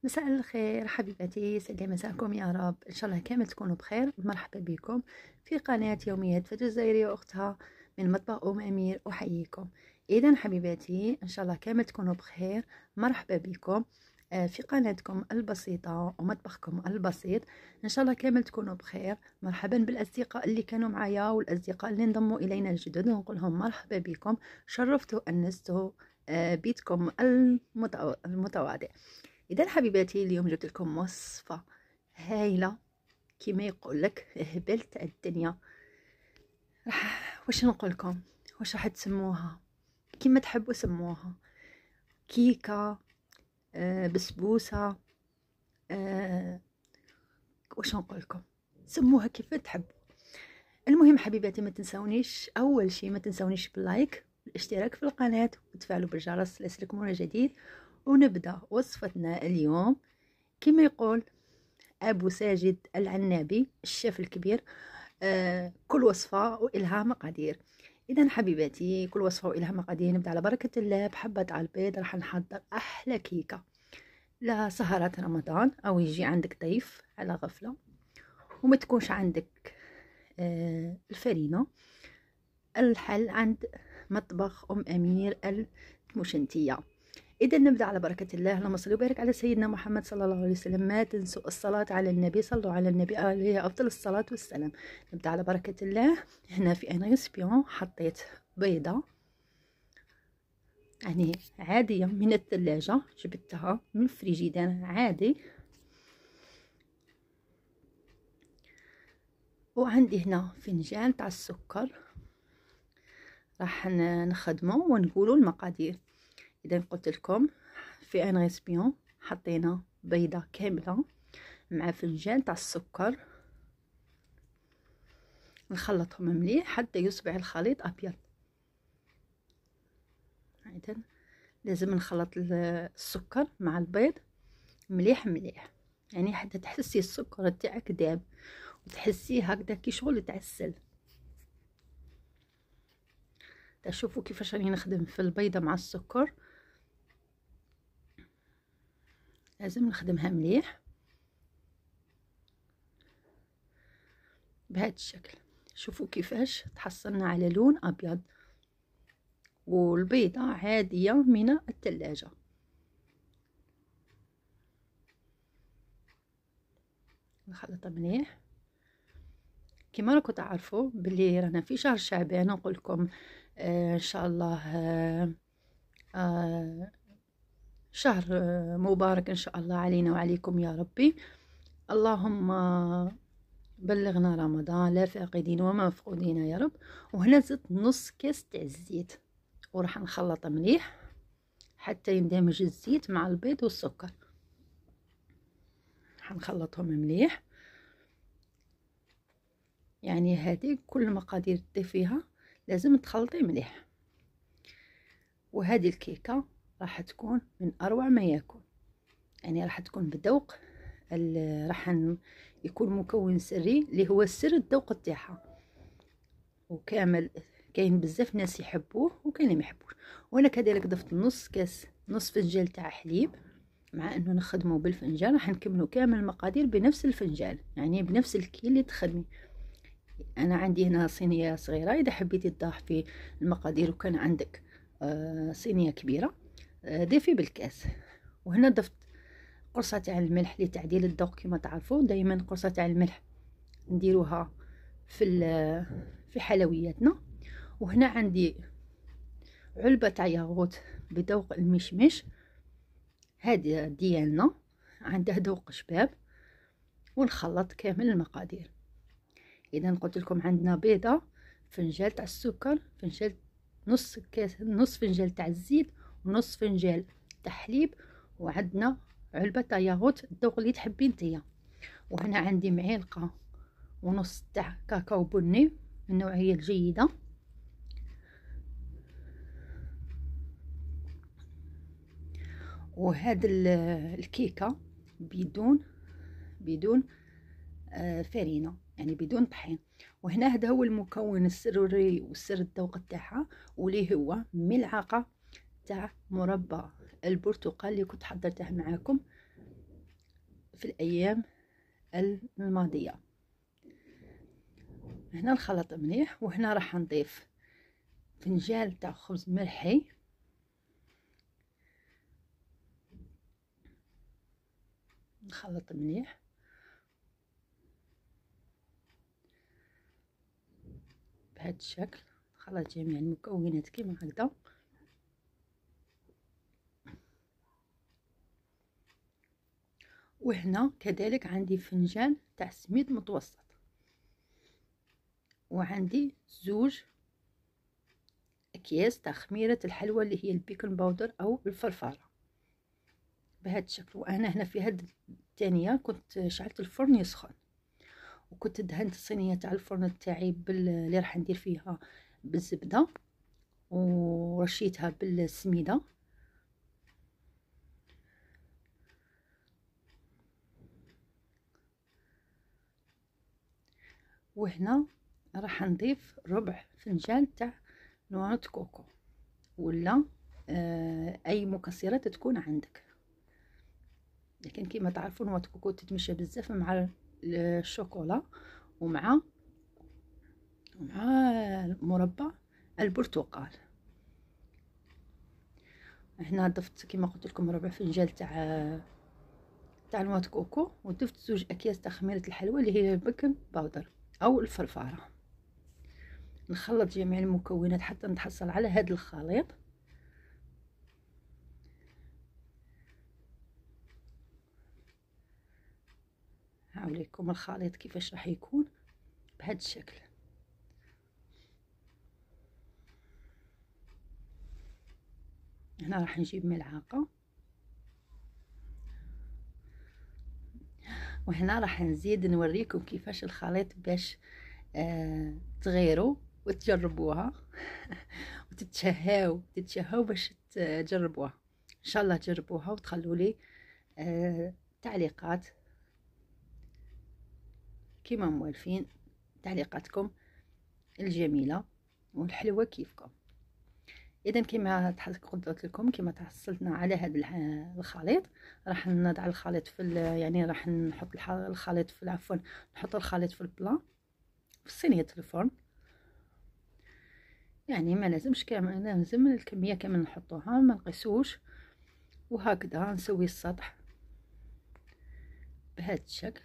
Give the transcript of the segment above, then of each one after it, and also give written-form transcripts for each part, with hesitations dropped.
مساء الخير حبيباتي، يسعد لي مساءكم يا رب. ان شاء الله كامل تكونوا بخير. مرحبا بكم في قناة يوميات فتى الجزائرية واختها من مطبخ امير. احييكم. اذا حبيباتي ان شاء الله كامل تكونوا بخير. مرحبا بكم في قناتكم البسيطة ومطبخكم البسيط. ان شاء الله كامل تكونوا بخير. مرحبا بالاصدقاء اللي كانوا معايا والاصدقاء اللي انضموا الينا الجدد، ونقول لهم مرحبا بكم. شرفتوا انستوا بيتكم المتواضع. اذا حبيباتي اليوم جبت لكم وصفه هايله، كما يقول لك هبلت الدنيا. واش نقول لكم؟ واش راح تسموها كما تحبوا سموها؟ كيكه، بسبوسه، واش نقول لكم؟ سموها كيف تحبوا. المهم حبيباتي، ما تنسونيش اول شيء، ما تنسونيش باللايك والاشتراك في القناه وتفعلوا بالجرس ليصلكم جديد. ونبدا وصفتنا اليوم كما يقول أبو ساجد العنابي الشيف الكبير. كل وصفة وإلها مقادير. إذا حبيباتي، كل وصفة وإلها مقادير. نبدأ على بركة الله بحبة على البيض. راح نحضر أحلى كيكة لسهرات رمضان، أو يجي عندك ضيف على غفلة وما تكونش عندك الفرينة. الحل عند مطبخ أمير المشنتية. إذا نبدأ على بركة الله. اللهم صل وبارك على سيدنا محمد صلى الله عليه وسلم. ما تنسوا الصلاة على النبي، صلوا على النبي عليه أفضل الصلاة والسلام. نبدأ على بركة الله. هنا في ان ريسبيون حطيت بيضة يعني عادية من الثلاجة، جبتها من الفريجيدان عادي. وعندي هنا فنجان تاع السكر راح نخدمه ونقولوا المقادير. إذا قلت لكم في ان ريسبيون حطينا بيضة كاملة مع فنجان تاع السكر، نخلطهم مليح حتى يصبح الخليط ابيض. اذا لازم نخلط السكر مع البيض مليح مليح، يعني حتى تحسي السكر تاعك داب وتحسيه هكذا كي شغل تعسل. تشوفوا كيفاش راني نخدم في البيضه مع السكر. لازم نخدمها مليح بهذا الشكل. شوفوا كيفاش تحصلنا على لون ابيض، والبيضه عاديه من الثلاجه. نخلطها مليح. كما راكم تعرفوا بلي رانا في شهر شعبان. نقول لكم ان شاء الله شهر مبارك ان شاء الله علينا وعليكم يا ربي. اللهم بلغنا رمضان لا فاقدين وما مفقودين يا رب. وهنا زدت نص كاس تاع الزيت، وراح نخلطه مليح حتى يندمج الزيت مع البيض والسكر. حنخلطهم مليح، يعني هذه كل المقادير تضيفيها لازم تخلطي مليح. وهذه الكيكه راح تكون من اروع ما يكون، يعني راح تكون بذوق راح يكون مكون سري اللي هو سر الذوق تاعها. وكامل كاين بزاف ناس يحبوه وكاين اللي ما يحبوش. وانا كذلك ضفت نص فنجان تاع حليب. مع انه نخدمه بالفنجان راح نكملوا كامل المقادير بنفس الفنجان، يعني بنفس الكيل اللي تخدمي. انا عندي هنا صينيه صغيره، اذا حبيتي تضاعفي المقادير وكان عندك صينيه كبيره ضيفي بالكاس. وهنا ضفت قرصه تاع الملح لتعديل الذوق. كما تعرفوا دائما قرصه تاع الملح نديروها في حلوياتنا. وهنا عندي علبه تاع ياغوت بذوق المشمش، هذه ديالنا عندها ذوق شباب. ونخلط كامل المقادير. اذا قلت لكم عندنا بيضه، فنجان تاع السكر، فنجان نص فنجان تاع الزيت، ونص فنجان تاع حليب، وعندنا علبه تاع ياغوت الذوق اللي تحبي نتيا. وهنا عندي معلقه ونص تاع كاكاو بني من النوعيه الجيده. وهذا الكيكه بدون فرينه، يعني بدون طحين. وهنا هذا هو المكون السري وسر الذوق تاعها، واللي هو ملعقه تاع مربى البرتقال اللي كنت حضرته معاكم. في الايام الماضيه. هنا نخلط مليح، وهنا راح نضيف فنجان تاع خبز مرحي، نخلط مليح بهذا الشكل. نخلط جميع المكونات كيما هكذا. وهنا كذلك عندي فنجان تاع سميد متوسط، وعندي زوج اكياس تاع خميره الحلوى اللي هي البيكنج باودر او الفرفاره بهذا الشكل. وانا هنا في هاد الثانيه كنت شعلت الفرن يسخن، وكنت دهنت الصينيه تاع الفرن تاعي اللي راح ندير فيها بالزبده، ورشيتها بالسميده. وهنا راح نضيف ربع فنجان تاع نواه كوكو، ولا اي مكسرات تكون عندك، لكن كما تعرفون نواه كوكو تتمشى بزاف مع الشوكولا ومع مربى البرتقال. هنا ضفت كما قلت لكم ربع فنجان تاع نواه كوكو، وضفت زوج اكياس تاع خميره الحلوى اللي هي البيكنج باودر او الفرفاره. نخلط جميع المكونات حتى نتحصل على هذا الخليط. هاوليكم الخليط كيفاش راح يكون بهذا الشكل. هنا راح نجيب ملعقه، وهنا راح نزيد نوريكم كيفاش الخليط باش تغيروا وتجربوها وتتشهاو باش تجربوها. ان شاء الله تجربوها وتخلوا لي تعليقات كيما موالفين، تعليقاتكم الجميله والحلوه كيفكم. اذا كما قلت لكم كما تحصلنا على هذا الخليط، راح نضع الخليط في يعني راح نحط الخليط في عفوا نحط الخليط في البلا في صينيه الفرن. يعني ما لازمش كامل، لازم الكميه كامل نحطوها ما نقيسوش، وهكذا نسوي السطح بهذا الشكل.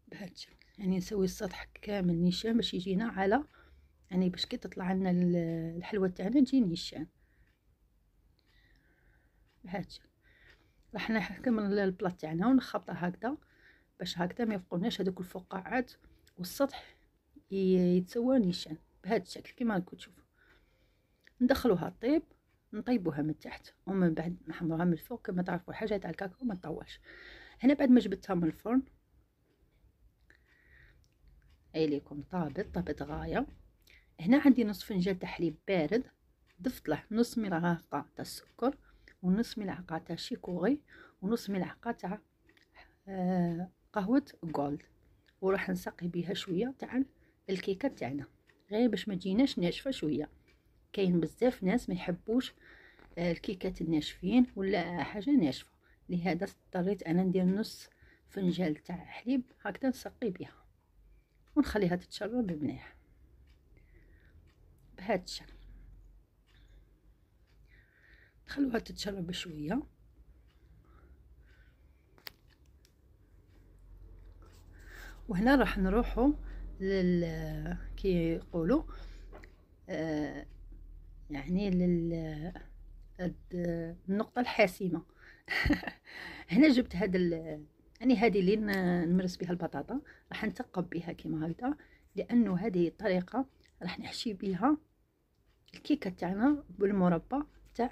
بهذا الشكل يعني نسوي السطح كامل نيشان باش يجينا على، يعني باش كي تطلع لنا الحلوى تاعنا تجي نيشان بهذا الشكل. راح نكمل البلاط تاعنا ونخبطه هكذا باش هكذا ما يبقوناش هذوك الفقاعات، والسطح يتسوى نيشان بهذا الشكل كما راكم تشوفوا. ندخلوها طيب، نطيبوها من تحت ومن بعد نحمروها من الفوق. كما تعرفوا حاجه تاع الكاكاو ما تطولش. هنا بعد ما جبتها من الفرن ليكم طابت غايه. هنا عندي نصف فنجان تاع حليب بارد، ضفت له نص ملعقه تاع السكر، ونص ملعقه تاع شيكوري، ونص ملعقه تاع قهوه جولد، وراح نسقي بها شويه تاع الكيكه تاعنا غير باش ما تجيناش ناشفه شويه. كاين بزاف ناس ما يحبوش الكيكات الناشفين ولا حاجه ناشفه، لهذا اضطريت انا ندير نص فنجان تاع حليب هكذا نسقي بها ونخليها تتشرب مليح بهذا الشكل. نخلوها تتشرب شويه. وهنا راح نروحوا كي يقولوا يعني النقطة الحاسمة. هنا جبت يعني هذه اللي نمرس بها البطاطا، راح نثقب بها كما هكذا، لانه هذه الطريقة راح نحشي بها الكيكة تاعنا بالمربى تاع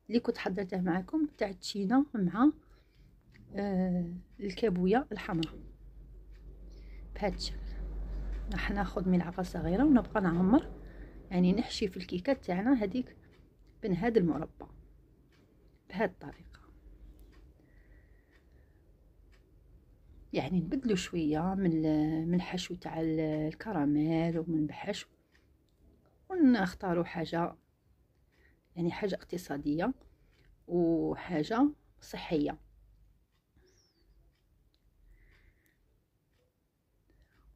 اللي كنت حضرته معكم تاع التشينا مع الكابوية الحمراء بهذا الشكل. راح ناخذ ملعقة صغيرة ونبقى نعمر، يعني نحشي في الكيكات تاعنا هذيك من هذا المربى بهذه الطريقة. يعني نبدلوا شويه من الحشو تاع الكراميل ومن الحشو ونختاروا حاجة يعني حاجة اقتصادية وحاجة صحية.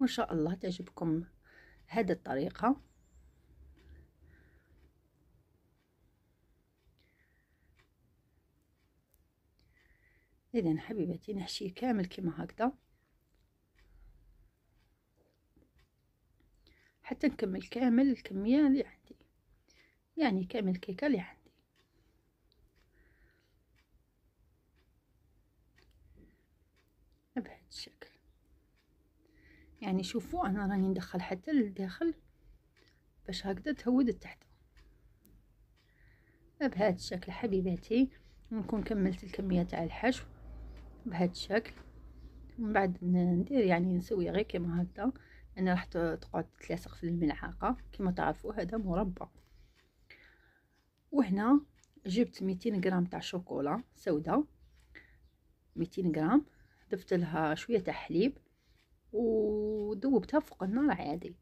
وإن شاء الله تعجبكم هذه الطريقة. إذن حبيبتي نحشي كامل كما هكذا حتى نكمل كامل الكمية اللي عندي، يعني كامل الكيكة اللي عندي. بهذا الشكل، يعني شوفوا انا راني ندخل حتى للداخل باش هكذا تهود التحت. بهذا الشكل حبيباتي نكون كملت الكمية تاع الحشو بهذا الشكل. ومن بعد ندير يعني نسوي غير كما هكذا، انا راح تقعد تتلاصق في الملعقة كما تعرفوا. هذا مربى. وهنا جبت 200 غرام تاع شوكولا سوداء، 200 غرام، ضفت لها شويه تاع حليب وذوبتها فوق النار عادي،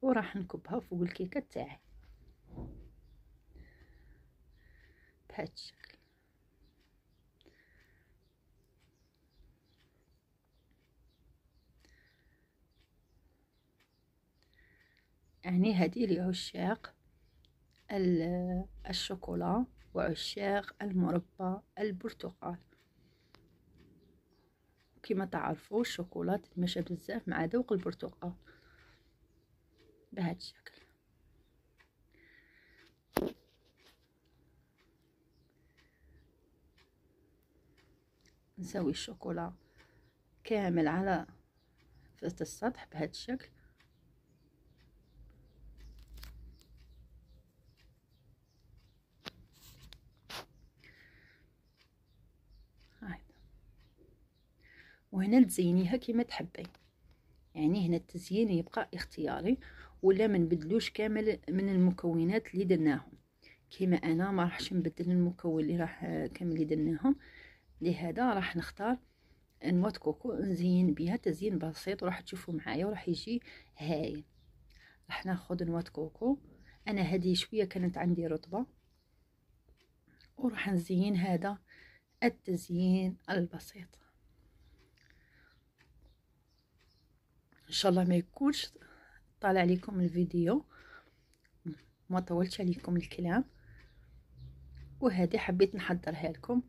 وراح نكبها فوق الكيكه تاعي بهذا الشكل. يعني هذه لعشاق الشوكولا وعشاق المربى البرتقال. كما تعرفوا الشوكولا تتمشى بزاف مع ذوق البرتقال بهذا الشكل. نسوي الشوكولا كامل على فلت السطح بهذا الشكل. وهنا تزينيها كما تحبي، يعني هنا التزيين يبقى اختياري، ولا ما نبدلوش كامل من المكونات اللي درناهم. كيما انا ما راحش نبدل المكون اللي راح كامل اللي درناهم، لهذا راح نختار نواه كوكو نزين بها تزيين بسيط، وراح تشوفوا معايا وراح يجي هايل. راح ناخذ نواه كوكو، انا هذه شويه كانت عندي رطبه، وراح نزين هذا التزيين البسيط. ان شاء الله ما يكونش طالع عليكم الفيديو، ما طولتش عليكم الكلام. وهذه حبيت نحضرها لكم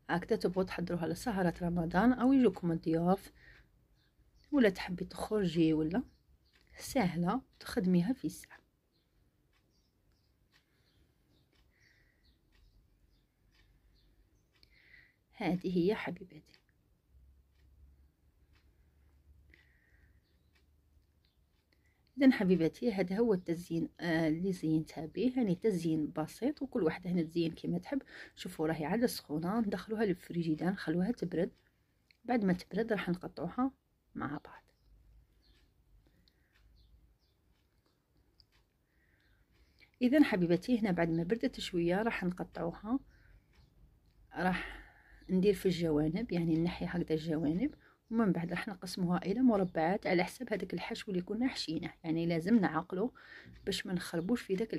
هكذا، تبغوا تحضروها لسهرة رمضان او يجوكم الضيوف، ولا تحبي تخرجي، ولا سهلة تخدميها في ساعة. هذه هي حبيباتي. إذن حبيباتي هذا هو التزيين اللي زينتها به، يعني تزيين بسيط، وكل واحدة هنا تزين كما تحب. شوفوا راهي على السخونة، ندخلوها للفريجيدان نخلوها تبرد، بعد ما تبرد راح نقطعوها مع بعض. إذن حبيباتي هنا بعد ما بردت شوية راح نقطعوها، راح ندير في الجوانب، يعني نحي هكذا الجوانب، ومن بعد راح نقسموها الى مربعات على حسب هذاك الحشو اللي كنا حشيناه. يعني لازم نعقلو باش ما نخربوش في ذاك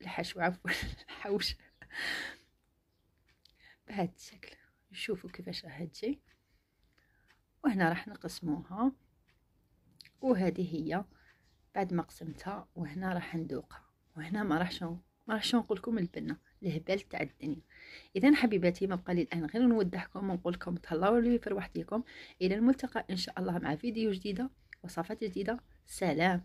الحشو عفوا الحوش بهذا الشكل. شوفوا كيفاش راح تجي. وهنا راح نقسموها، وهذه هي بعد ما قسمتها. وهنا راح ندوقها، وهنا ما راحش نقول لكم البنه الهبال تاع الدنيا. اذا حبيباتي ما بقى لي الان غير نودعكم ونقول لكم تهلاو لي في رواحتكم. الى الملتقى ان شاء الله مع فيديو جديده وصفات جديده. سلام.